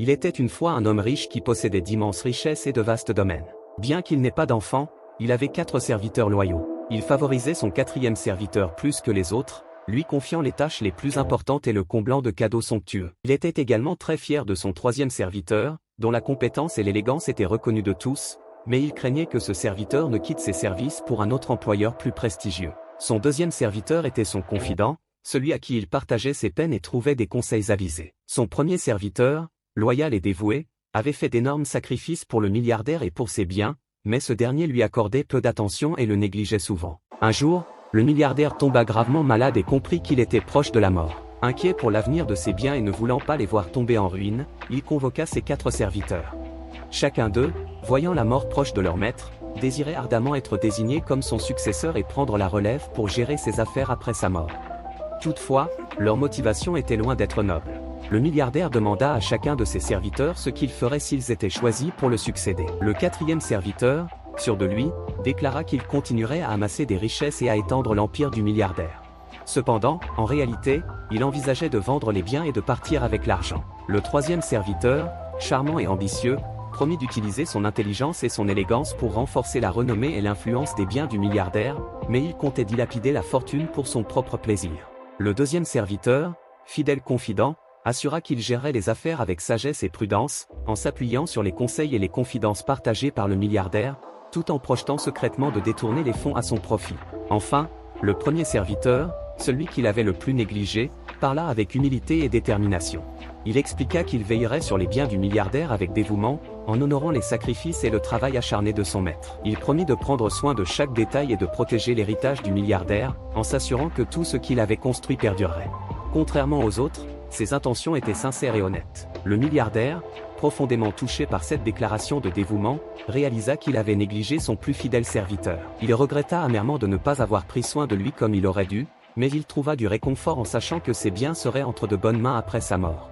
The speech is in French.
Il était une fois un homme riche qui possédait d'immenses richesses et de vastes domaines. Bien qu'il n'ait pas d'enfants, il avait 4 serviteurs loyaux. Il favorisait son 4e serviteur plus que les autres, lui confiant les tâches les plus importantes et le comblant de cadeaux somptueux. Il était également très fier de son 3e serviteur, dont la compétence et l'élégance étaient reconnues de tous, mais il craignait que ce serviteur ne quitte ses services pour un autre employeur plus prestigieux. Son 2e serviteur était son confident, celui à qui il partageait ses peines et trouvait des conseils avisés. Son 1er serviteur, loyal et dévoué, avait fait d'énormes sacrifices pour le milliardaire et pour ses biens, mais ce dernier lui accordait peu d'attention et le négligeait souvent. Un jour, le milliardaire tomba gravement malade et comprit qu'il était proche de la mort. Inquiet pour l'avenir de ses biens et ne voulant pas les voir tomber en ruine, il convoqua ses 4 serviteurs. Chacun d'eux, voyant la mort proche de leur maître, désirait ardemment être désigné comme son successeur et prendre la relève pour gérer ses affaires après sa mort. Toutefois, leur motivation était loin d'être noble. Le milliardaire demanda à chacun de ses serviteurs ce qu'ils feraient s'ils étaient choisis pour le succéder. Le 4e serviteur, sûr de lui, déclara qu'il continuerait à amasser des richesses et à étendre l'empire du milliardaire. Cependant, en réalité, il envisageait de vendre les biens et de partir avec l'argent. Le 3e serviteur, charmant et ambitieux, promit d'utiliser son intelligence et son élégance pour renforcer la renommée et l'influence des biens du milliardaire, mais il comptait dilapider la fortune pour son propre plaisir. Le 2e serviteur, fidèle confident, assura qu'il gérerait les affaires avec sagesse et prudence, en s'appuyant sur les conseils et les confidences partagées par le milliardaire, tout en projetant secrètement de détourner les fonds à son profit. Enfin, le 1er serviteur, celui qu'il avait le plus négligé, parla avec humilité et détermination. Il expliqua qu'il veillerait sur les biens du milliardaire avec dévouement, en honorant les sacrifices et le travail acharné de son maître. Il promit de prendre soin de chaque détail et de protéger l'héritage du milliardaire, en s'assurant que tout ce qu'il avait construit perdurerait. Contrairement aux autres, ses intentions étaient sincères et honnêtes. Le milliardaire, profondément touché par cette déclaration de dévouement, réalisa qu'il avait négligé son plus fidèle serviteur. Il regretta amèrement de ne pas avoir pris soin de lui comme il aurait dû, mais il trouva du réconfort en sachant que ses biens seraient entre de bonnes mains après sa mort.